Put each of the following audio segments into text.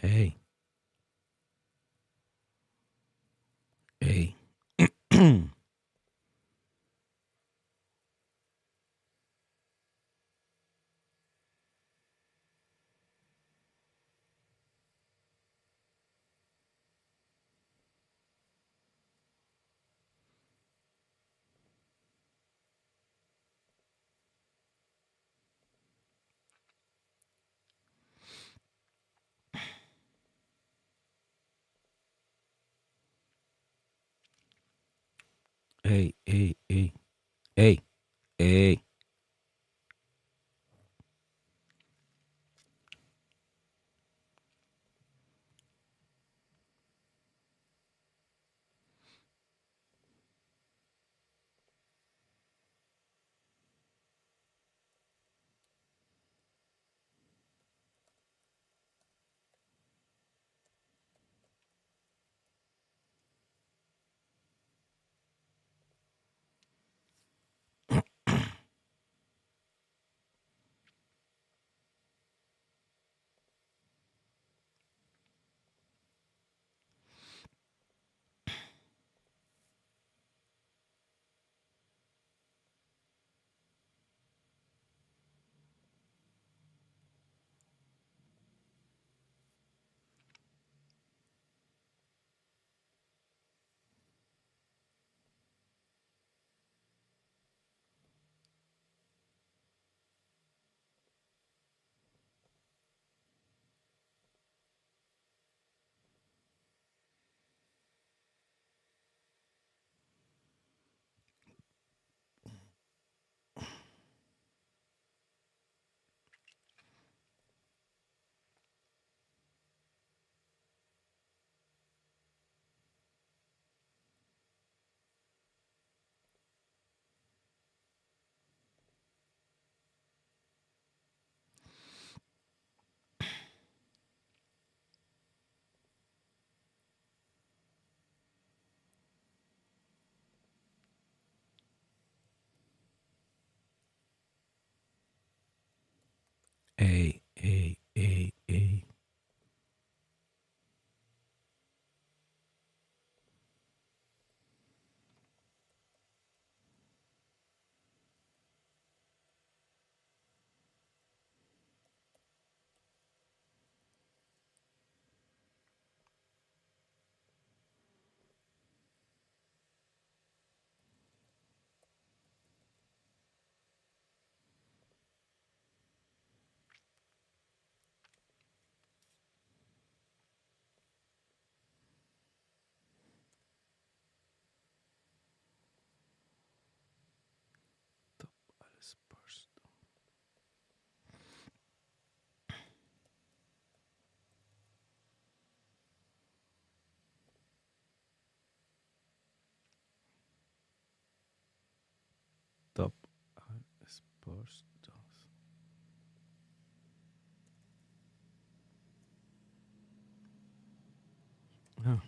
Hey, hey. Hey, hey, hey, hey, hey. Hey, hey, hey, hey. Spurs. Top Spurs 2. Ah,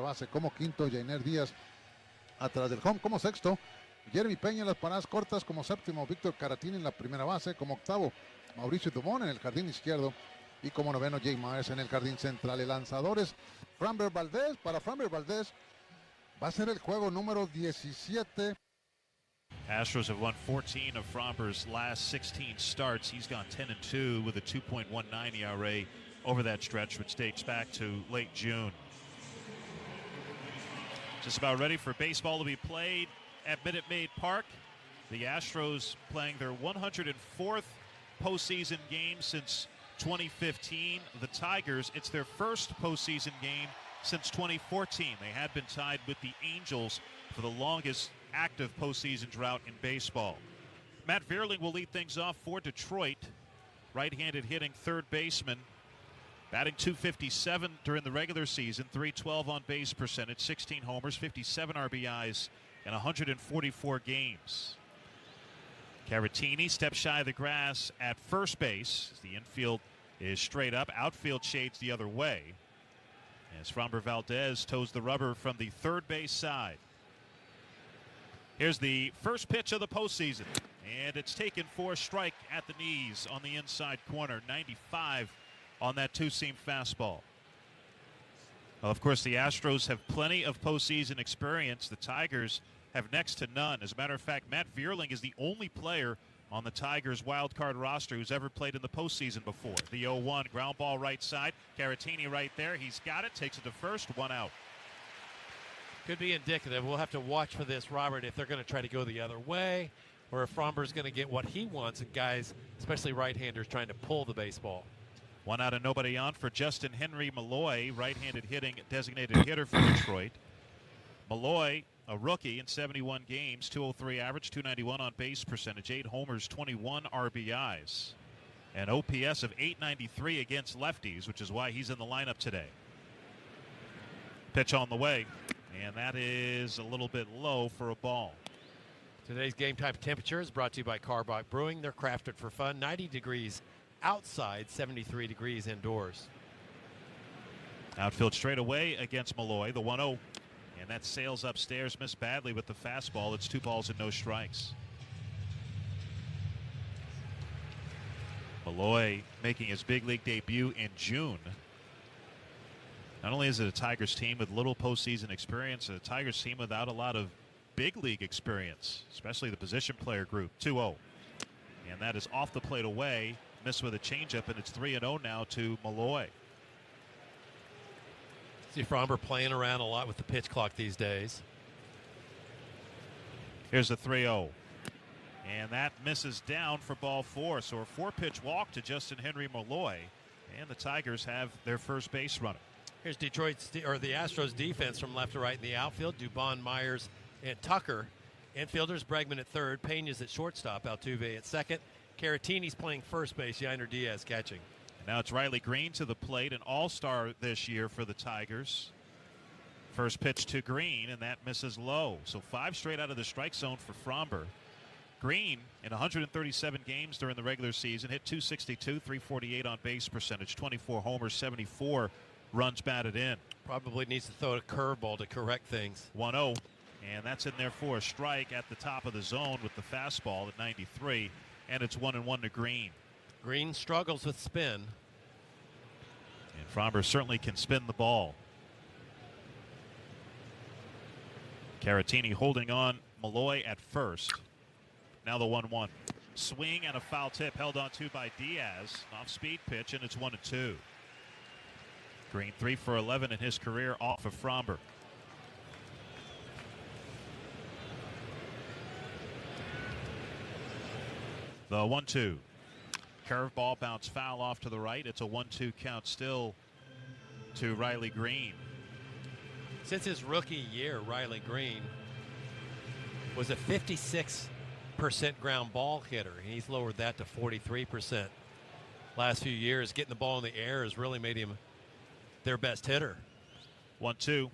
Base como quinto, Jainer Díaz atrás del home como sexto, Jeremy Peña en las paradas cortas como séptimo, Víctor Caratini en la primera base como octavo, Mauricio Dubón en el jardín izquierdo y como noveno Jay Myers en el jardín central. El lanzador es Framber Valdez. Para Framber Valdez va a ser el juego número 17. Astros have won 14 of Framber's last 16 starts. He's gone 10-2 with a 2.19 ERA over that stretch, which dates back to late June. Just about ready for baseball to be played at Minute Maid Park. The Astros playing their 104th postseason game since 2015. The Tigers, it's their first postseason game since 2014. They had been tied with the Angels for the longest active postseason drought in baseball. Matt Vierling will lead things off for Detroit. Right-handed hitting third baseman. Batting .257 during the regular season, .312 on base percentage, 16 homers, 57 RBIs in 144 games. Caratini steps shy of the grass at first base. The infield is straight up. Outfield shades the other way as Framber Valdez toes the rubber from the third base side. Here's the first pitch of the postseason, and it's taken for a strike at the knees on the inside corner. 95 on that two-seam fastball. Well, of course, the Astros have plenty of postseason experience. The Tigers have next to none. As a matter of fact, Matt Vierling is the only player on the Tigers wild card roster who's ever played in the postseason before. The 0-1 ground ball right side. Caratini right there. He's got it. Takes it to first. One out. Could be indicative. We'll have to watch for this, Robert, if they're going to try to go the other way or if Framber's going to get what he wants and guys, especially right-handers, trying to pull the baseball. One out and nobody on for Justin Henry Malloy, right-handed hitting designated hitter for Detroit. Malloy, a rookie in 71 games, 203 average, 291 on base percentage, 8 homers, 21 RBIs. An OPS of 893 against lefties, which is why he's in the lineup today. Pitch on the way, and that is a little bit low for a ball. Today's game time temperature is brought to you by Carbach Brewing. They're crafted for fun. 90 degrees outside, 73 degrees indoors. Outfield straight away against Malloy, the 1-0. And that sails upstairs, missed badly with the fastball. It's 2 balls and no strikes. Malloy making his big league debut in June. Not only is it a Tigers team with little postseason experience, a Tigers team without a lot of big league experience, especially the position player group. 2-0. And that is off the plate away. Missed with a changeup, and it's 3-0 now to Malloy. See Framber playing around a lot with the pitch clock these days. Here's a 3-0. And that misses down for ball 4. So a 4-pitch walk to Justin Henry Malloy. And the Tigers have their first base runner. Here's the Astros defense from left to right in the outfield. Dubon, Myers, and Tucker. Infielders, Bregman at third. Pena's at shortstop. Altuve at second. Caratini's playing first base. Yainer Diaz catching. And now it's Riley Green to the plate, an all-star this year for the Tigers. First pitch to Green, and that misses low. So 5 straight out of the strike zone for Framber. Green, in 137 games during the regular season, hit .262, .348 on base percentage, 24 homers, 74 runs batted in. Probably needs to throw a curveball to correct things. 1-0, and that's in there for a strike at the top of the zone with the fastball at 93, and it's 1-1 to Green. Green struggles with spin. And Framber certainly can spin the ball. Caratini holding on Malloy at first. Now the 1-1. Swing and a foul tip held on to by Diaz. Off-speed pitch, and it's 1-2. Green 3 for 11 in his career off of Framber. The 1-2. Curveball bounce foul off to the right. It's a 1-2 count still to Riley Green. Since his rookie year, Riley Green was a 56% ground ball hitter. He's lowered that to 43%. Last few years, getting the ball in the air has really made him their best hitter. 1-2.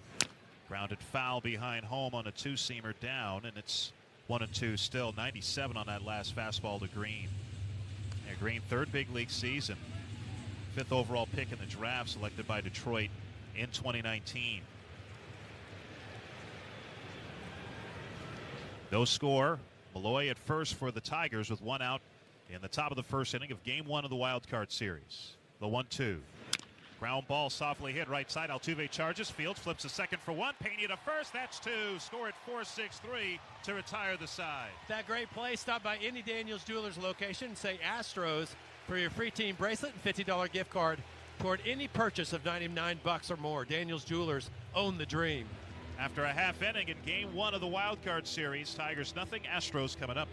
Grounded foul behind home on a 2-seamer down, and it's 1-2 still. 97 on that last fastball to Green. Yeah, Green, third big league season. 5th overall pick in the draft, selected by Detroit in 2019. No score. Malloy at first for the Tigers with 1 out in the top of the first inning of Game 1 of the Wild Card Series. The 1-2. Ground ball softly hit right side. Altuve charges. Fields flips a second for one. Pena to first. That's two. Score at 4-6-3 to retire the side. That great play. Stop by Indy Daniels Jewelers location. Say Astros for your free team bracelet and $50 gift card toward any purchase of $99 or more. Daniels Jewelers, own the dream. After a half inning in Game 1 of the Wild Card Series, Tigers nothing, Astros coming up.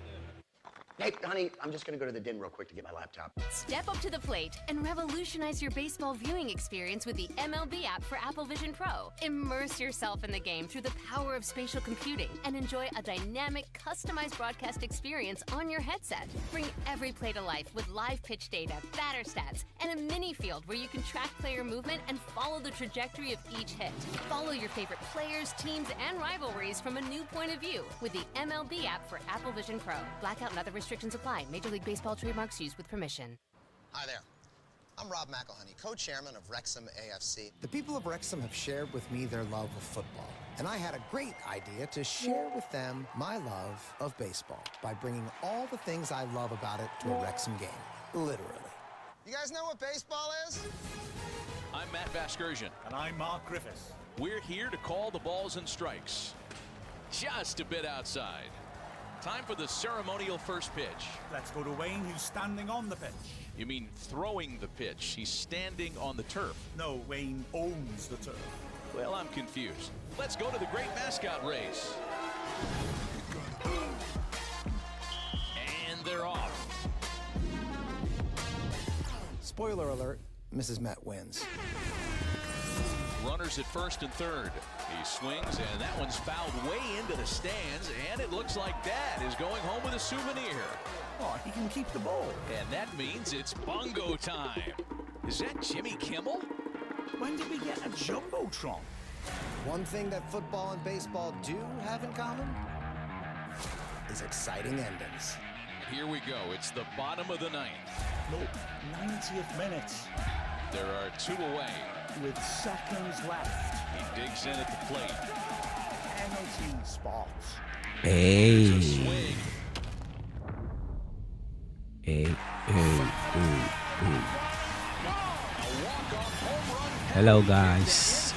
Hey, honey, I'm just going to go to the den real quick to get my laptop. Step up to the plate and revolutionize your baseball viewing experience with the MLB app for Apple Vision Pro. Immerse yourself in the game through the power of spatial computing and enjoy a dynamic, customized broadcast experience on your headset. Bring every play to life with live pitch data, batter stats, and a mini field where you can track player movement and follow the trajectory of each hit. Follow your favorite players, teams, and rivalries from a new point of view with the MLB app for Apple Vision Pro. Blackout and other restrictions apply. Major League Baseball trademarks used with permission. Hi there. I'm Rob McElhenney, co-chairman of Wrexham AFC. The people of Wrexham have shared with me their love of football, and I had a great idea to share with them my love of baseball by bringing all the things I love about it to a Wrexham game, literally. You guys know what baseball is? I'm Matt Vasgersian. And I'm Mark Griffiths. We're here to call the balls and strikes. Just a bit outside. Time for the ceremonial first pitch. Let's go to Wayne, who's standing on the pitch. You mean throwing the pitch? He's standing on the turf. No, Wayne owns the turf. Well, I'm confused. Let's go to the great mascot race. And they're off. Spoiler alert, Mrs. Met wins. Runners at first and third. He swings, and that one's fouled way into the stands, and it looks like Dad is going home with a souvenir. Oh, he can keep the ball. And that means it's bongo time. Is that Jimmy Kimmel? When did we get a Jumbotron? One thing that football and baseball do have in common is exciting endings. Here we go. It's the bottom of the ninth. No, 90th minute. There are two away. With seconds left. He digs in at the plate. Penalty spot. Hey. There's a swing. Hey. Hello, guys.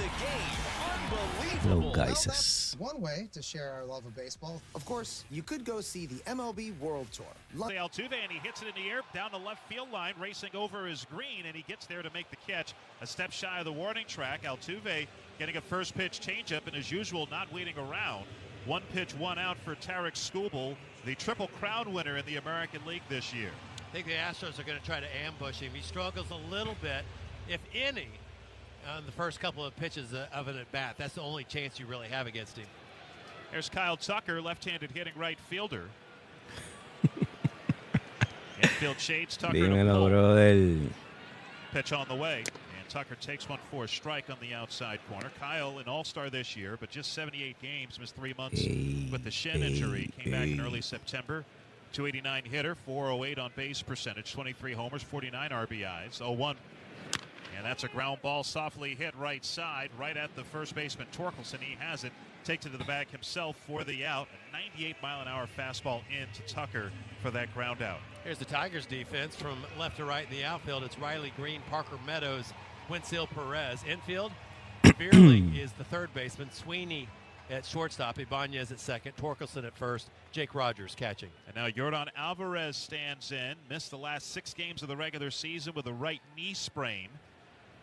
Hello, guys. One way to share our love of baseball, of course, you could go see the MLB World Tour. Altuve, and he hits it in the air down the left field line, racing over his green, and he gets there to make the catch. A step shy of the warning track. Altuve getting a first pitch changeup, and as usual, not waiting around. One pitch, one out for Tarik Skubal, the Triple Crown winner in the American League this year. I think the Astros are going to try to ambush him. He struggles a little bit, if any, on the first couple of pitches of an at-bat. That's the only chance you really have against him. There's Kyle Tucker, left-handed hitting right fielder. Infield shades Tucker to Dímelo, pull. brother. Pitch on the way, and Tucker takes one for a strike on the outside corner. Kyle, an all-star this year, but just 78 games, missed 3 months with the shin injury. Came back in early September. 289 hitter, 408 on base percentage, 23 homers, 49 RBIs, 0-1. And that's a ground ball softly hit right side, right at the first baseman Torkelson. He has it, takes it to the bag himself for the out. A 98-mile-an-hour fastball into Tucker for that ground out. Here's the Tigers defense from left to right in the outfield. It's Riley Green, Parker Meadows, Wenzel Perez. Infield, Beerling is the third baseman. Sweeney at shortstop, Ibanez at second, Torkelson at first, Jake Rogers catching. And now Yordan Alvarez stands in. Missed the last 6 games of the regular season with a right knee sprain.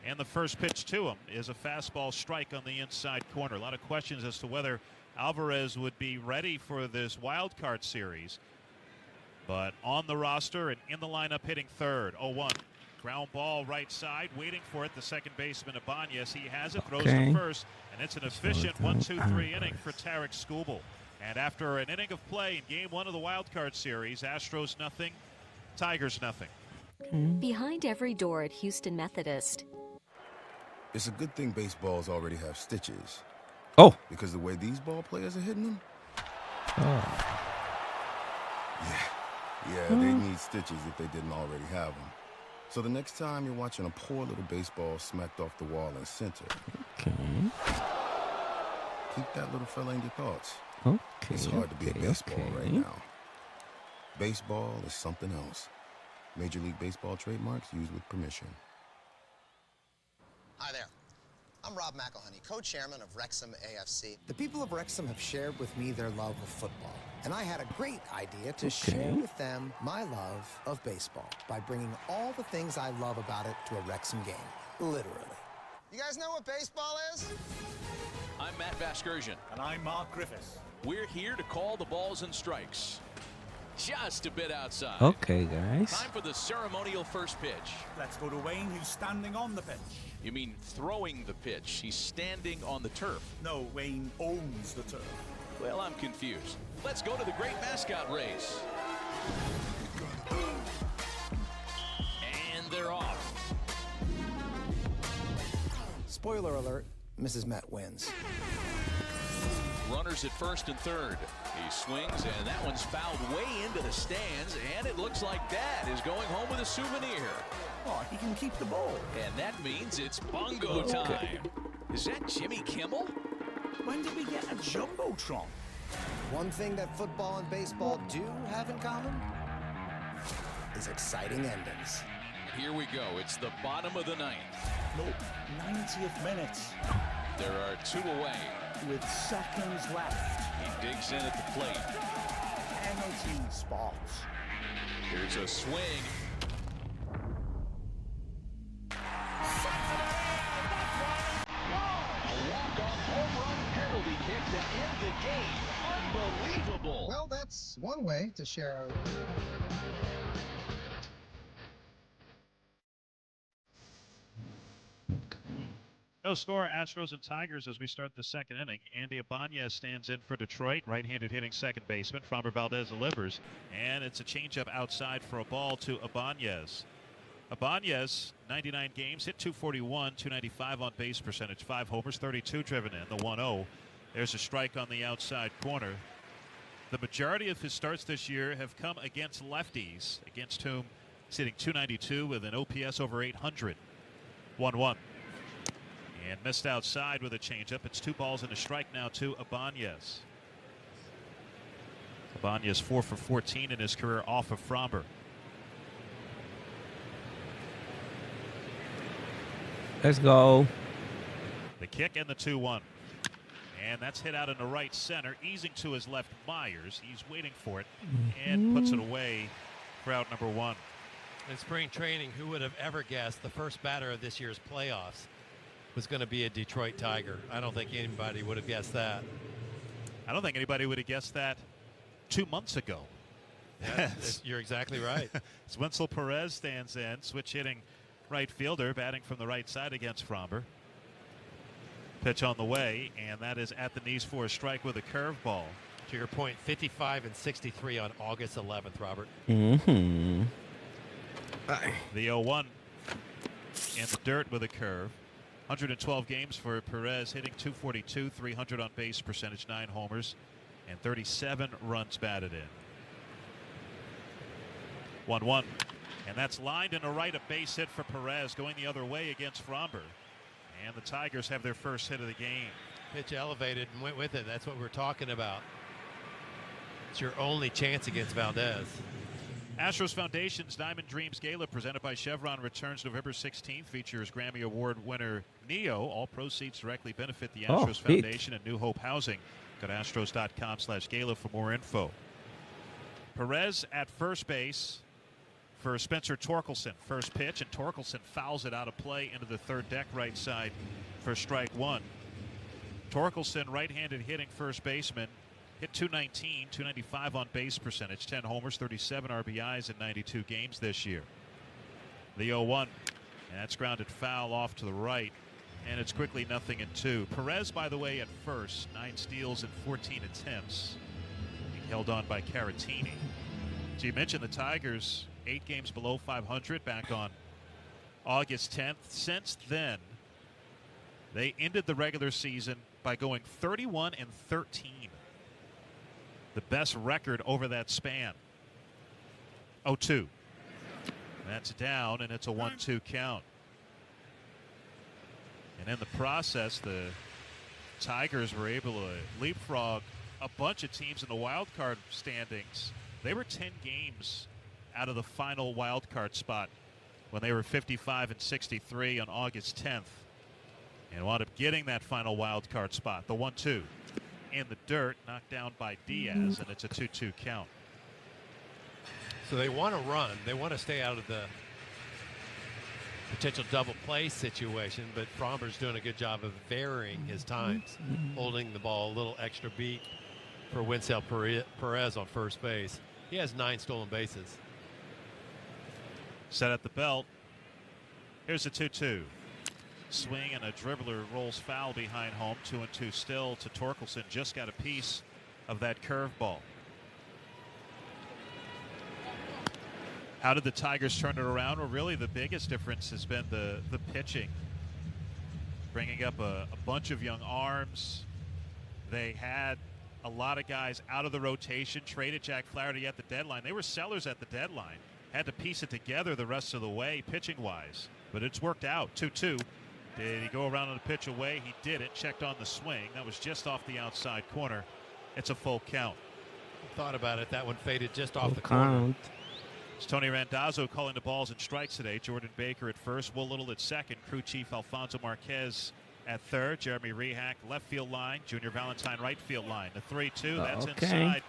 And the first pitch to him is a fastball strike on the inside corner. A lot of questions as to whether Alvarez would be ready for this wild card series. But on the roster and in the lineup hitting third, 0-1. Ground ball right side, waiting for it. The second baseman, Ibanez, he has it, throws to first, and it's an efficient 1-2-3 inning for Tarik Skubal. And after an inning of play in Game 1 of the wild card series, Astros nothing, Tigers nothing. Behind every door at Houston Methodist. It's a good thing baseballs already have stitches. Oh. Because the way these ball players are hitting them. Oh. Yeah, they need stitches if they didn't already have them. So the next time you're watching a poor little baseball smacked off the wall in center, keep that little fella in your thoughts. It's hard to be a baseball right now. Baseball is something else. Major League Baseball trademarks used with permission. Hi there. I'm Rob McElhenney, co-chairman of Wrexham AFC. The people of Wrexham have shared with me their love of football, and I had a great idea to share with them my love of baseball by bringing all the things I love about it to a Wrexham game, literally. You guys know what baseball is? I'm Matt Vasgersian. And I'm Mark Griffiths. We're here to call the balls and strikes. Just a bit outside. Okay, guys. Time for the ceremonial first pitch. Let's go to Wayne, who's standing on the pitch. You mean throwing the pitch? He's standing on the turf. No, Wayne owns the turf. Well, I'm confused. Let's go to the great mascot race. And they're off. Spoiler alert, Mrs. Met wins. Runners at first and third. He swings, and that one's fouled way into the stands, and it looks like Dad is going home with a souvenir. Oh, he can keep the ball. And that means it's bongo time. Is that Jimmy Kimmel? When did we get a Jumbotron? One thing that football and baseball do have in common is exciting endings. Here we go. It's the bottom of the ninth. No, 90th minute. There are two away. With seconds left. He digs in at the plate. Penalty spot. Here's a swing. A walk-off home run penalty kick to end the game. Unbelievable. Well, that's one way to share our... No score, Astros and Tigers as we start the second inning. Andy Ibanez stands in for Detroit, right-handed hitting second baseman. Framber Valdez delivers, and it's a changeup outside for a ball to Ibanez. Ibanez, 99 games, hit .241, .295 on base percentage, 5 homers, 32 driven in, the 1-0. There's a strike on the outside corner. The majority of his starts this year have come against lefties, against whom he's hitting .292 with an OPS over 800. 1-1. And missed outside with a changeup. It's 2 balls and a strike now to Ibanez. Ibanez 4 for 14 in his career off of Framber. Let's go. The kick and the 2-1. And that's hit out in the right center, easing to his left Myers. He's waiting for it and puts it away for out number 1. In spring training, who would have ever guessed the first batter of this year's playoffs was going to be a Detroit Tiger? I don't think anybody would have guessed that. I don't think anybody would have guessed that 2 months ago. Yeah, you're exactly right. Wenzel Perez stands in, switch hitting right fielder, batting from the right side against Framber. Pitch on the way, and that is at the knees for a strike with a curveball. To your point, 55 and 63 on August 11th, Robert. Mm-hmm. The 0-1 in the dirt with a curve. 112 games for Perez, hitting .242, 300 on base percentage, 9 homers, and 37 runs batted in. 1-1. And that's lined into right, a base hit for Perez, going the other way against Framber. And the Tigers have their first hit of the game. Pitch elevated and went with it. That's what we're talking about. It's your only chance against Valdez. Astros Foundation's Diamond Dreams Gala, presented by Chevron, returns November 16th. Features Grammy Award winner Neo. All proceeds directly benefit the Astros Foundation and New Hope Housing. Go to astros.com/gala for more info. Perez at first base for Spencer Torkelson. First pitch, and Torkelson fouls it out of play into the third deck right side for strike 1. Torkelson, right-handed hitting first baseman, hit .219, .295 on base percentage, 10 homers, 37 RBIs in 92 games this year. The 0-1, and that's grounded foul off to the right, and it's quickly 0-2. Perez, by the way, at first, 9 steals in 14 attempts, being held on by Caratini. So you mentioned the Tigers, 8 games below 500 back on August 10th. Since then, they ended the regular season by going 31-13. The best record over that span. 0-2. That's down, and it's a 1-2 count. And in the process, the Tigers were able to leapfrog a bunch of teams in the wild card standings. They were 10 games out of the final wild card spot when they were 55 and 63 on August 10th, and wound up getting that final wild card spot. The 1-2 in the dirt, knocked down by Diaz, and it's a 2-2 count. So they want to run. They want to stay out of the potential double play situation, but Fromber's doing a good job of varying his times, holding the ball a little extra beat for Wenceel Perez on first base. He has 9 stolen bases. Set at the belt. Here's the 2-2. Swing and a dribbler rolls foul behind home. 2-2 still to Torkelson. Just got a piece of that curveball. How did the Tigers turn it around? Well, really the biggest difference has been the pitching. Bringing up a bunch of young arms. They had a lot of guys out of the rotation, traded Jack Flaherty at the deadline. They were sellers at the deadline. Had to piece it together the rest of the way, pitching-wise. But it's worked out. 2-2. Did he go around on the pitch away? He did it. Checked on the swing. That was just off the outside corner. It's a full count. Thought about it. That one faded just off the corner. It's Tony Randazzo calling the balls and strikes today. Jordan Baker at first, Will Little at second, crew chief Alfonso Marquez at third, Jeremy Rehak left field line, Junior Valentine right field line. The 3-2, that's inside,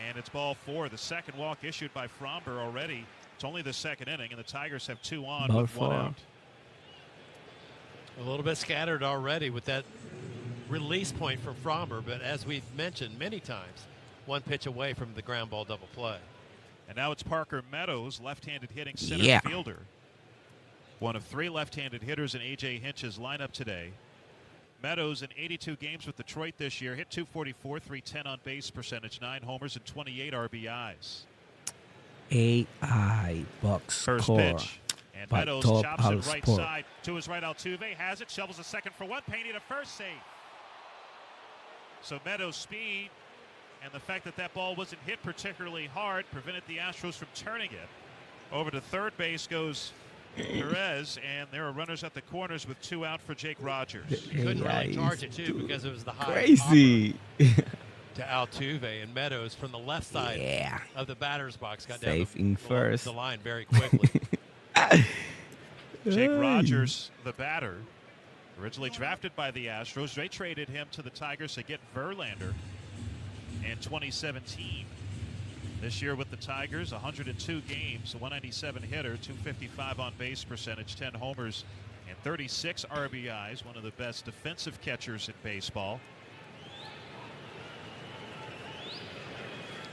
and it's ball 4. The second walk issued by Fromber already. It's only the second inning, and the Tigers have 2 on Ball with 1 out. A little bit scattered already with that release point from Fromber, but as we've mentioned many times, 1 pitch away from the ground ball double play. And now it's Parker Meadows, left-handed hitting center fielder. One of 3 left-handed hitters in A.J. Hinch's lineup today. Meadows in 82 games with Detroit this year, hit .244, .310 on base percentage, 9 homers and 28 RBIs. AI box First score pitch. And by Meadows Top chops it Al right Sport. side to his right. Altuve has it, shovels a second for 1, Payne to first, safe. So Meadows' speed and the fact that that ball wasn't hit particularly hard prevented the Astros from turning it. Over to third base goes Perez, and there are runners at the corners with 2 out for Jake Rogers. Couldn't really charge it too because it was the high crazy to Altuve, and Meadows from the left side of the batter's box got Safe down in the first. line very quickly. Jake Rogers, the batter, originally drafted by the Astros. They traded him to the Tigers to get Verlander in 2017. This year with the Tigers, 102 games, a 197 hitter, 255 on base percentage, 10 homers, and 36 RBIs. One of the best defensive catchers in baseball.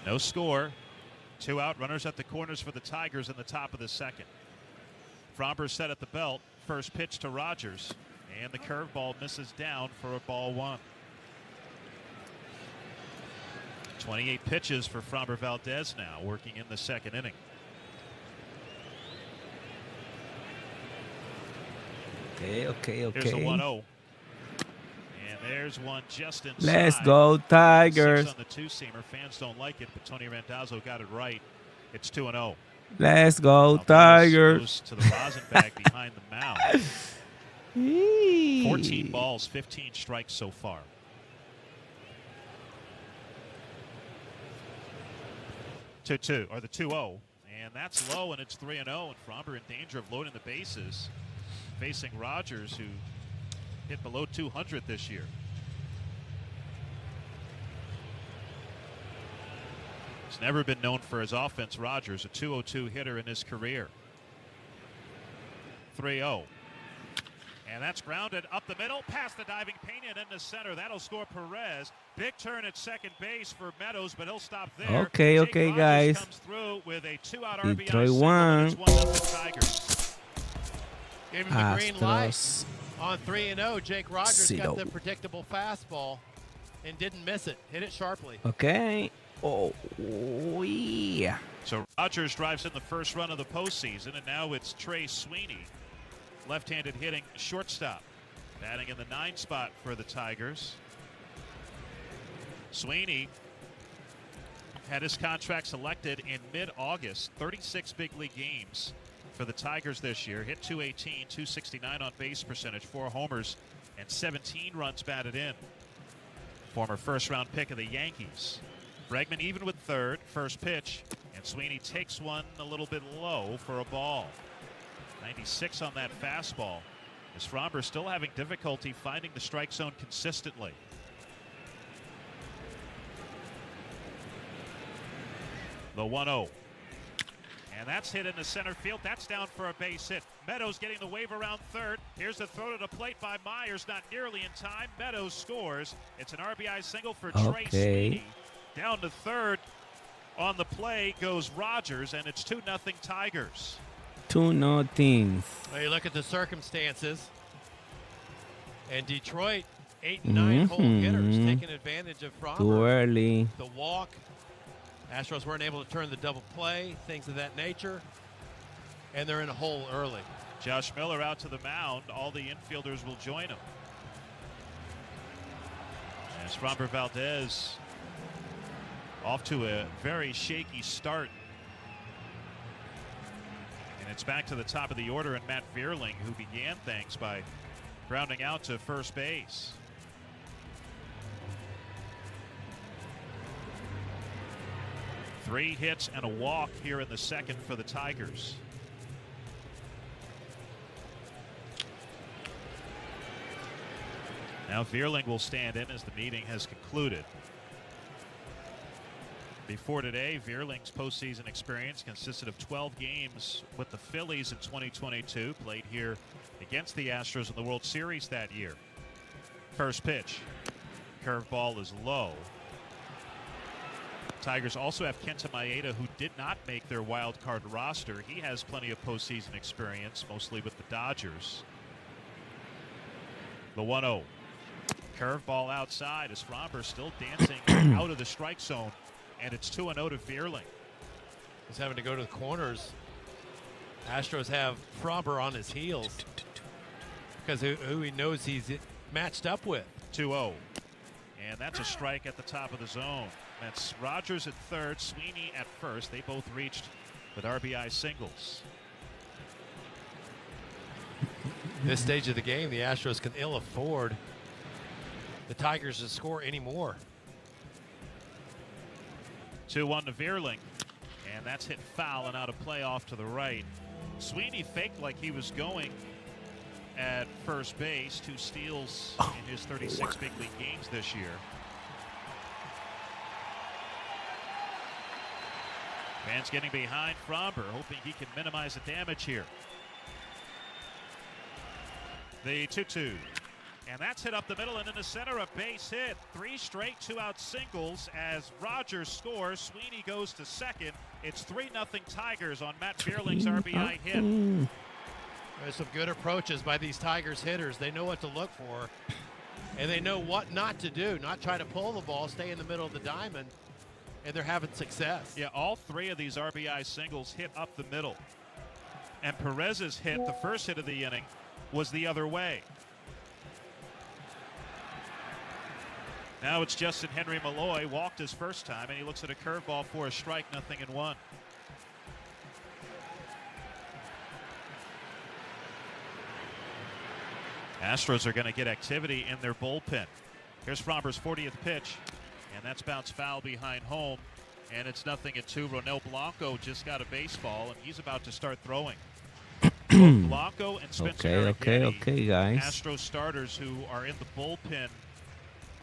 No score. 2 out, runners at the corners for the Tigers in the top of the second. Fromber set at the belt. First pitch to Rogers, and the curveball misses down for a ball 1. 28 pitches for Fromber Valdez now, working in the second inning. Okay. Here's a 1-0. And there's one just inside. Let's go, Tigers. 6 on the 2-seamer. Fans don't like it, but Tony Randazzo got it right. It's 2-0. Let's go, Valdez Tigers. goes to the rosin bag behind the mound. 14 balls, 15 strikes so far. The 2-0, and that's low, and it's 3-0, and Fromber in danger of loading the bases, facing Rogers, who hit below 200 this year. He's never been known for his offense, Rogers, a .202 hitter in his career. 3-0. And that's grounded up the middle, past the diving Pena and into center. That'll score Perez. Big turn at second base for Meadows, but he'll stop there. Okay, Jake okay, Rogers guys. comes through with a 2-out RBI Detroit single, won. and it's 1-0 Tigers. Gave him the green light Astros. on 3-0. Jake Rogers Zero. got the predictable fastball and didn't miss it. Hit it sharply. Okay. Oh, yeah. So Rogers drives in the first run of the postseason, and now it's Trey Sweeney, left-handed hitting shortstop, batting in the 9 spot for the Tigers. Sweeney had his contract selected in mid-August. 36 big league games for the Tigers this year. Hit .218, .269 on base percentage, 4 homers, and 17 runs batted in. Former first-round pick of the Yankees. Bregman even with third. First pitch. And Sweeney takes one a little bit low for a ball. 96 on that fastball. As Fromber still having difficulty finding the strike zone consistently. The 1-0. And that's hit into center field. That's down for a base hit. Meadows getting the wave around third. Here's the throw to the plate by Myers. Not nearly in time. Meadows scores. It's an RBI single for Trey Sweeney. Down to third. On the play goes Rogers, and it's 2-0 Tigers. 2-0. Well, you look at the circumstances. And Detroit, 8 and 9 hole hitters, taking advantage of Fromber. Too early. The walk. Astros weren't able to turn the double play, things of that nature. And they're in a hole early. Josh Miller out to the mound. All the infielders will join him. As Fromber Valdez off to a very shaky start. And it's back to the top of the order, and Matt Vierling, who began things by grounding out to first base. Three hits and a walk here in the second for the Tigers. Now Vierling will stand in as the meeting has concluded. Before today, Vierling's postseason experience consisted of 12 games with the Phillies in 2022, played here against the Astros in the World Series that year. First pitch. Curveball is low. Tigers also have Kenta Maeda, who did not make their wild card roster. He has plenty of postseason experience, mostly with the Dodgers. The 1-0. Curveball outside as Fromber still dancing out of the strike zone, and it's 2-0 to Vierling. He's having to go to the corners. Astros have Fromber on his heels because who he knows he's matched up with. 2-0. And that's a strike at the top of the zone. That's Rogers at third, Sweeney at first. They both reached with RBI singles. This stage of the game, the Astros can ill afford the Tigers to score anymore. 2-1 to Vierling. And that's hit foul and out of play off to the right. Sweeney faked like he was going at first base. 2 steals in his 36 big league games this year. Fans getting behind Fromber, hoping he can minimize the damage here. The 2-2. And that's hit up the middle and into center, a base hit. 3 straight 2-out singles as Rogers scores. Sweeney goes to second. It's 3-0 Tigers on Matt Vierling's RBI hit. There's some good approaches by these Tigers hitters. They know what to look for, and they know what not to do. Not try to pull the ball, stay in the middle of the diamond, and they're having success. Yeah, all 3 of these RBI singles hit up the middle. And Perez's hit, the first hit of the inning, was the other way. Now it's Justin Henry Malloy, walked his first time, and he looks at a curveball for a strike, 0-1. Astros are going to get activity in their bullpen. Here's Fromber's 40th pitch, and that's bounced foul behind home, and it's 0-2. Ronel Blanco just got a baseball, and he's about to start throwing. Both Blanco and Spencer Okay, guys. Astros starters who are in the bullpen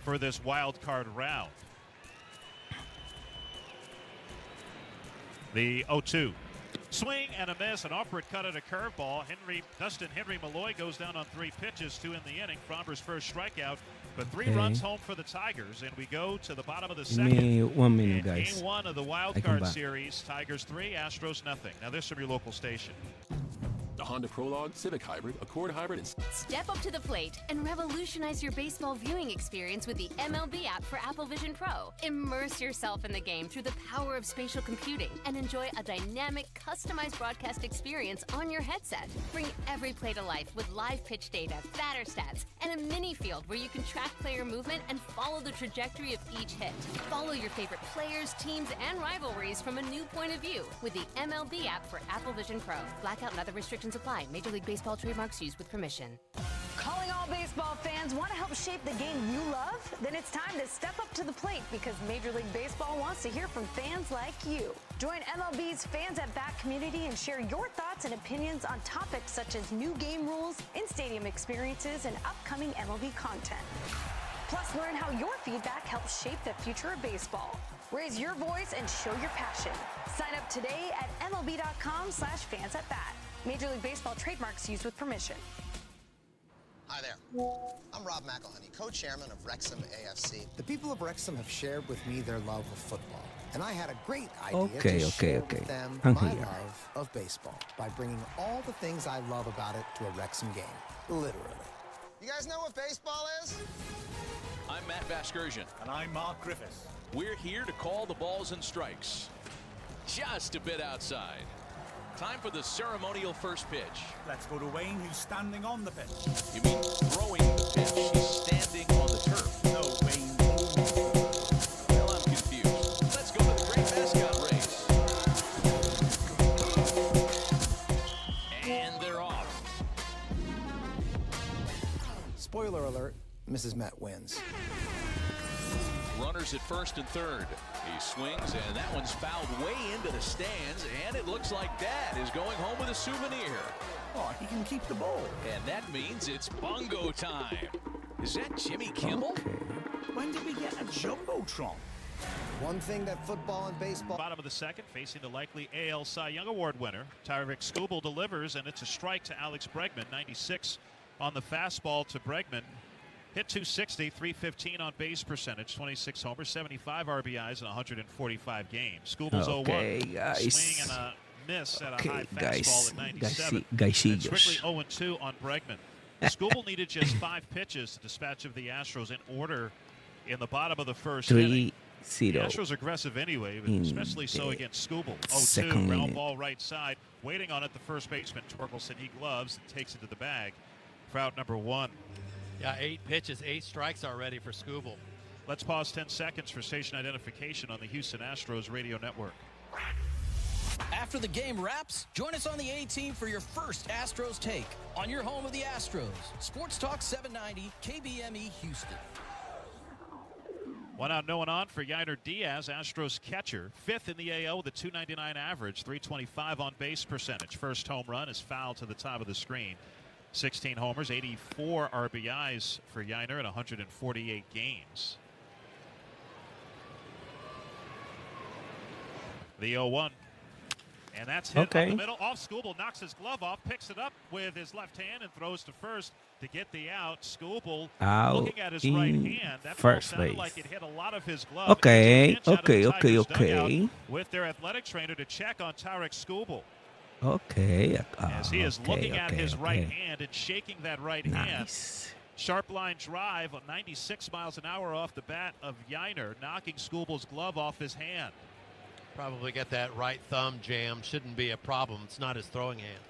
for this wild card round. The 0-2. Swing and a miss, an awkward cut at a curveball. Dustin Henry Malloy goes down on 3 pitches, 2 in the inning. Fromber's first strikeout, but 3 runs home for the Tigers, and we go to the bottom of the second. Give me 1 minute, guys. Game 1 of the wild card series. Tigers 3, Astros nothing. Now this from your local station. The Honda Prologue, Civic Hybrid, Accord Hybrid, and... Step up to the plate and revolutionize your baseball viewing experience with the MLB app for Apple Vision Pro. Immerse yourself in the game through the power of spatial computing and enjoy a dynamic, customized broadcast experience on your headset. Bring every play to life with live pitch data, batter stats, and a mini field where you can track player movement and follow the trajectory of each hit. Follow your favorite players, teams, and rivalries from a new point of view with the MLB app for Apple Vision Pro. Blackout and other restrictions apply. Major League Baseball trademarks used with permission. Calling all baseball fans want to help shape the game you love? Then it's time to step up to the plate because Major League Baseball wants to hear from fans like you. Join MLB's Fans at Bat community and share your thoughts and opinions on topics such as new game rules, in-stadium experiences, and upcoming MLB content. Plus, learn how your feedback helps shape the future of baseball. Raise your voice and show your passion. Sign up today at MLB.com/fansatbat. Major League Baseball trademarks used with permission. Hi there. I'm Rob McElhenney, co-chairman of Wrexham AFC. The people of Wrexham have shared with me their love of football, and I had a great idea Okay, to okay, share okay. with them I'm my here. love of baseball by bringing all the things I love about it to a Wrexham game, literally. You guys know what baseball is? I'm Matt Vasgersian. And I'm Mark Griffiths. We're here to call the balls and strikes. Just a bit outside. Time for the ceremonial first pitch. Let's go to Wayne, who's standing on the pitch. You mean throwing the pitch? He's standing on the turf. No, Wayne owns the turf. Well, I'm confused. Let's go to the great mascot race. And they're off. Spoiler alert, Mrs. Met wins. Runners at first and third. He swings, and that one's fouled way into the stands, and it looks like Dad is going home with a souvenir. Oh, he can keep the ball. And that means it's bongo time. Is that Jimmy Kimmel? When did we get a Jumbotron? One thing that football and baseball... Bottom of the second, facing the likely AL Cy Young Award winner. Tyreek Skubal delivers, and it's a strike to Alex Bregman. 96 on the fastball to Bregman. Hit 260, 315 on base percentage, 26 homers, 75 RBIs in 145 games. Skubal's Okay, 0-1. guys. Swing and a miss at a Okay, high guys. fastball at 97. Gaisillos. It's quickly 0-2 on Bregman. Skubal needed just 5 pitches to dispatch of the Astros in order in the bottom of the first inning. 3-0. The Astros aggressive anyway, but in especially so the against Skubal. 0-2, second ground inning. ball right side. Waiting on it, the first baseman, Torkelson. He gloves and takes it to the bag for out number 1. Yeah, 8 pitches, 8 strikes already for Skubal. Let's pause 10 seconds for station identification on the Houston Astros radio network. After the game wraps, join us on the A-Team for your first Astros take on your home of the Astros. Sports Talk 790 KBME Houston. 1 out, no one on for Yainer Diaz, Astros catcher. 5th in the AL with a .299 average, 325 on base percentage. First home run is fouled to the top of the screen. 16 homers, 84 RBIs for Yainer in 148 games. The 0-1. And that's hit up the middle. Off Skubal, knocks his glove off, picks it up with his left hand and throws to first to get the out. Skubal looking at his right hand. That ball sounded like it hit a lot of his glove. Okay, It's a pinch out of the okay. Tigers' dugout with their athletic trainer to check on Tyreek Skubal. Okay. As he is looking at his right hand and shaking that right hand. Sharp line drive on 96 miles an hour off the bat of Yainer, knocking Skubal's glove off his hand. Probably got that right thumb jam. Shouldn't be a problem. It's not his throwing hand.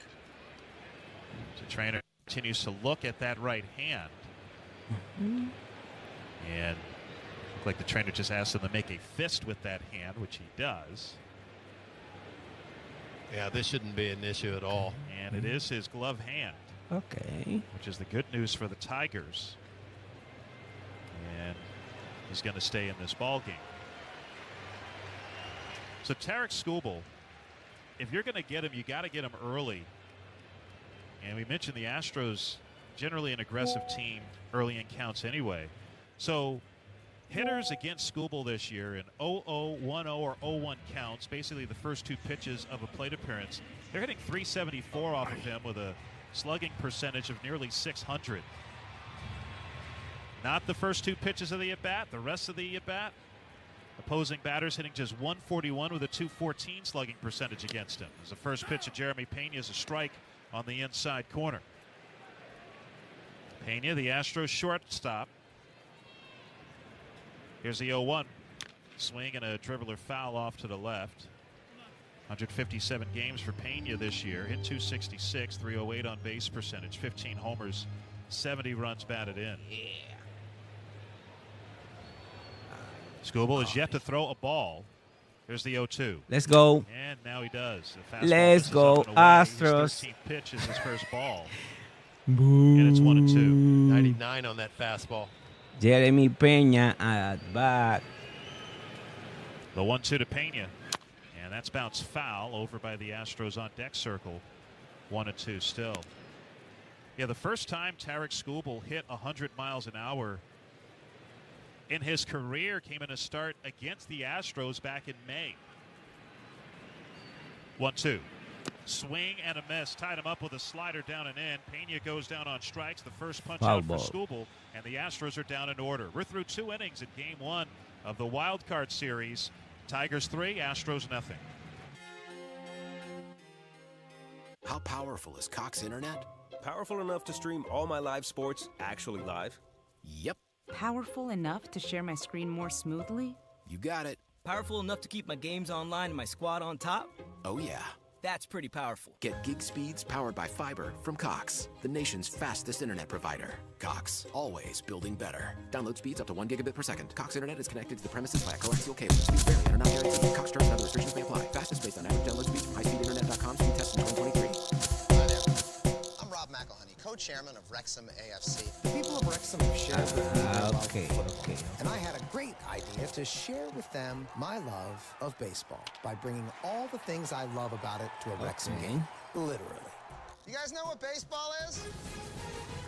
The trainer continues to look at that right hand. And looked like the trainer just asked him to make a fist with that hand, which he does. Yeah, this shouldn't be an issue at all. And it is his glove hand. Okay. Which is the good news for the Tigers. And he's going to stay in this ball game. So Tarik Skubal, if you're going to get him, you got to get him early. And we mentioned the Astros, generally an aggressive team early in counts anyway. So hitters against Skubal this year in 0-0, 1-0, or 0-1 counts, basically the first 2 pitches of a plate appearance, they're hitting .374 off of him with a slugging percentage of nearly .600. Not the first 2 pitches of the at-bat, the rest of the at-bat. Opposing batters hitting just .141 with a .214 slugging percentage against him. As the first pitch of Jeremy Pena is a strike on the inside corner. Pena, the Astros shortstop. Here's the 0-1. Swing and a dribbler foul off to the left. 157 games for Pena this year. Hit .266, 308 on base percentage, 15 homers, 70 runs batted in. Skubal is yet to throw a ball. Here's the 0-2. Let's go. And now he does. The fastball Let's misses go, up and away. His Astros. 13th pitch is his first ball. Boo. And it's 1-2. line on that fastball. Jeremy Peña at bat. The 1-2 to Pena. And that's bounced foul over by the Astros on deck circle. 1-2 still. Yeah, the first time Tarik Skubal hit 100 miles an hour in his career came in a start against the Astros back in May. 1-2. Swing and a miss. Tied him up with a slider down and in. Pena goes down on strikes. The first punch Foul out ball. for Skubal, and the Astros are down in order. We're through 2 innings in Game 1 of the Wild Card Series. Tigers 3, Astros nothing. How powerful is Cox Internet? Powerful enough to stream all my live sports actually live? Yep. Powerful enough to share my screen more smoothly? You got it. Powerful enough to keep my games online and my squad on top? Oh, yeah. That's pretty powerful. Get gig speeds powered by fiber from Cox, the nation's fastest internet provider. Cox, always building better. Download speeds up to 1 gigabit per second. Cox Internet is connected to the premises via coaxial cable. Speeds vary and are not guaranteed. Cox terms and other restrictions may apply. Fastest based on average download speed from highspeedinternet.com. Speed test in 2023. Hi there. I'm Rob McElhenney, co-chairman of Wrexham AFC. The people of Wrexham have shared with me their love Okay, of football, okay. and I had a great idea to share with them my love of baseball by bringing all the things I love about it to a Wrexham game, literally. You guys know what baseball is?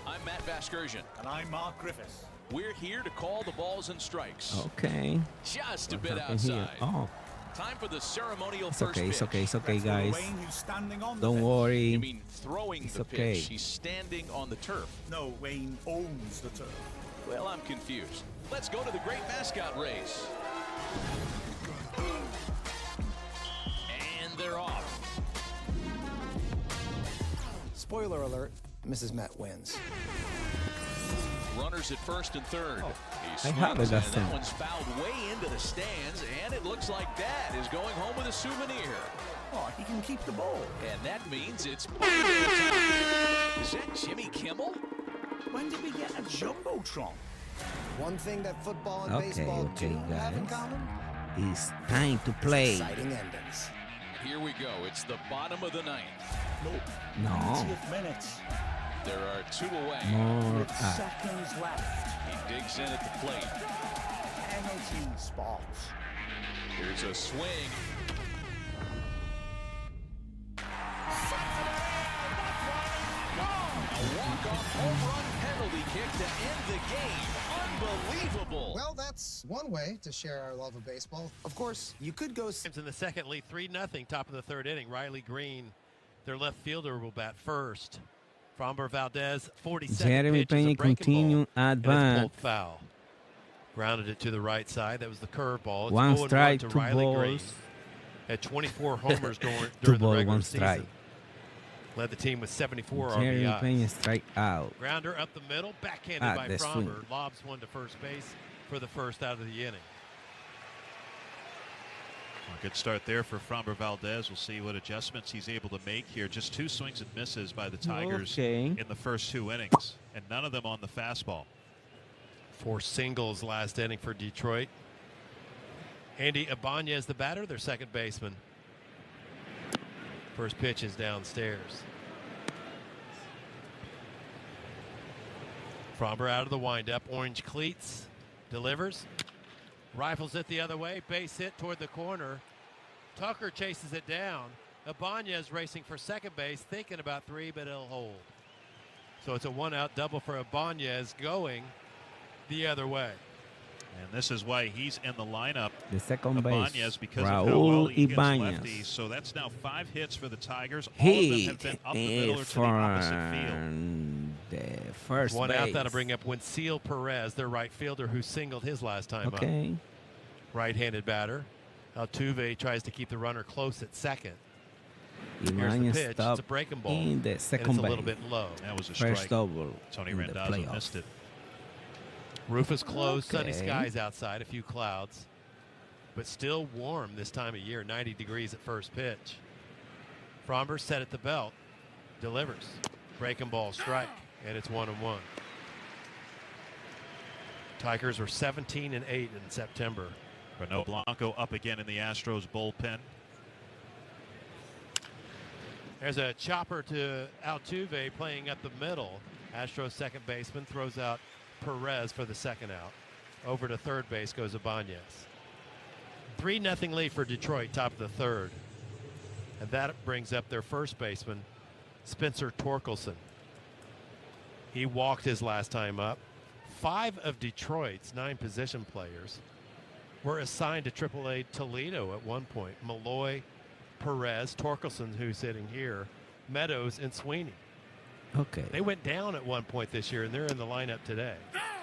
I'm Matt Vasgersian. And I'm Mark Griffiths. We're here to call the balls and strikes. Okay. Just a What's bit happening here? outside. Oh, Time for the ceremonial it's first okay, pitch. it's okay, it's okay, That's guys. Wayne, who's standing on the Don't pitch. worry. You mean throwing It's the okay. pitch? He's standing on the turf. No, Wayne owns the turf. Well, I'm confused. Let's go to the great mascot race. And they're off. Spoiler alert, Mrs. Met wins. Runners at first and third. He I have swings, it, and that's that it. one's fouled way into the stands, and it looks like Dad is going home with a souvenir. Oh, he can keep the ball. And that means it's ball time. Is that Jimmy Kimmel? When did we get a Jumbotron? One thing that football and Okay, baseball okay, do have in guys. common It's time to is play. exciting endings. Here we go. It's the bottom of the ninth. No. 90th minute. There are 2 away. More With seconds left. He digs in at the plate. Penalty spot. Here's a swing. A walk-off home run penalty kick to end the game. Unbelievable. Well, that's one way to share our love of baseball. Of course, you could go In the second, lead 3-0, top of the third inning. Riley Green, their left fielder, will bat first. Framber Valdez, 42nd Jeremy pitch is a Peña breaking continue ball, at and it's bat. pulled foul. Grounded it to the right side. That was the curveball. It's One 0-1 strike, to 2 Riley Green. balls. Had 24 homers during 2 the balls, regular 1 season. strike. Led the team with 74 Jeremy RBIs. Peña strike out. Grounder up the middle, backhanded Ah, by the Framber. swing. Lobs one to first base for the first out of the inning. A good start there for Framber Valdez. We'll see what adjustments he's able to make here. Just 2 swings and misses by the Tigers Okay. in the first 2 innings, and none of them on the fastball. 4 singles last inning for Detroit. Andy Ibanez, the batter, their second baseman. First pitch is downstairs. Framber out of the windup. Orange cleats. Delivers. Rifles it the other way. Base hit toward the corner. Tucker chases it down. Ibanez racing for second base, thinking about 3, but it'll hold. So it's a 1-out double for Ibanez going the other way. And this is why he's in the lineup. The second base, Ibanez, because of how well Raul he hits Ibanez. lefties. So that's now 5 hits for the Tigers. All of them have Hit been up the middle or to the opposite field. the first One base. out, that'll bring up Wensil Perez, their right fielder, who singled his last time up. Okay. Right-handed batter. Altuve tries to keep the runner close at second. Here's the Ibanez pitch. It's a stopped breaking ball. in the and second it's a base. little bit low. That was a First strike. double Tony in the Randazzo playoffs. missed it. Roof is closed. Sunny Okay. skies outside. A few clouds. But still warm this time of year. 90 degrees at first pitch. Framber set at the belt. Delivers. Breaking ball strike. And it's 1-1. Tigers were 17-8 in September. Bernal Blanco up again in the Astros bullpen. There's a chopper to Altuve playing up the middle. Astros second baseman throws out Perez for the second out. Over to third base goes Ibanez. 3-0 lead for Detroit, top of the third. And that brings up their first baseman, Spencer Torkelson. He walked his last time up. 5 of Detroit's 9 position players were assigned to AAA Toledo at one point. Malloy, Perez, Torkelson, who's sitting here, Meadows, and Sweeney. Okay. They went down at one point this year, and they're in the lineup today.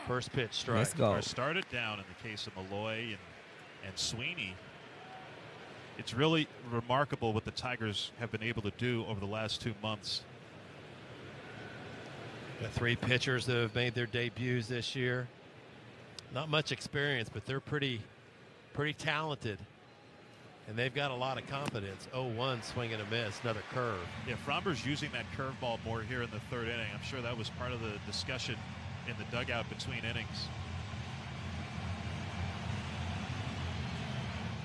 First pitch strike. Let's go. Or started down in the case of Malloy and Sweeney. It's really remarkable what the Tigers have been able to do over the last 2 months. Got 3 pitchers that have made their debuts this year. Not much experience, but they're pretty talented. And they've got a lot of confidence. 0-1 swing and a miss, another curve. Yeah, Fromber's using that curveball more here in the third inning. I'm sure that was part of the discussion in the dugout between innings.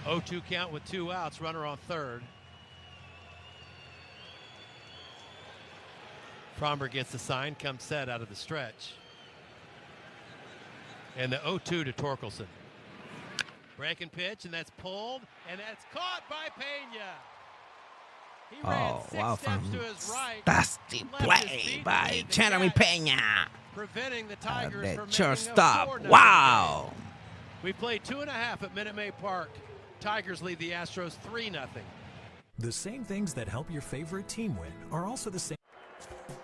0-2 count with 2 outs, runner on third. Fromber gets the sign, comes set out of the stretch. And the 0-2 to Torkelson. Breaking pitch, and that's pulled, and that's caught by Pena. He ran 6 steps to his right. Fantastic play by Jeremy Pena. Preventing the Tigers from making shortstop. a 4-0 Wow. game. We played 2.5 at Minute Maid Park. Tigers lead the Astros 3-0. The same things that help your favorite team win are also the same.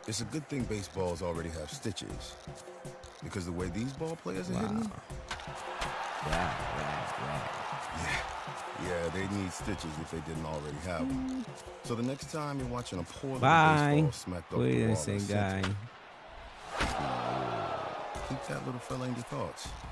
It's a good thing baseballs already have stitches. Because the way these ball players are hitting them, yeah, they need stitches if they didn't already have them. So the next time you're watching a poor little baseball smacked off the wall in the center, keep that little fella in your thoughts.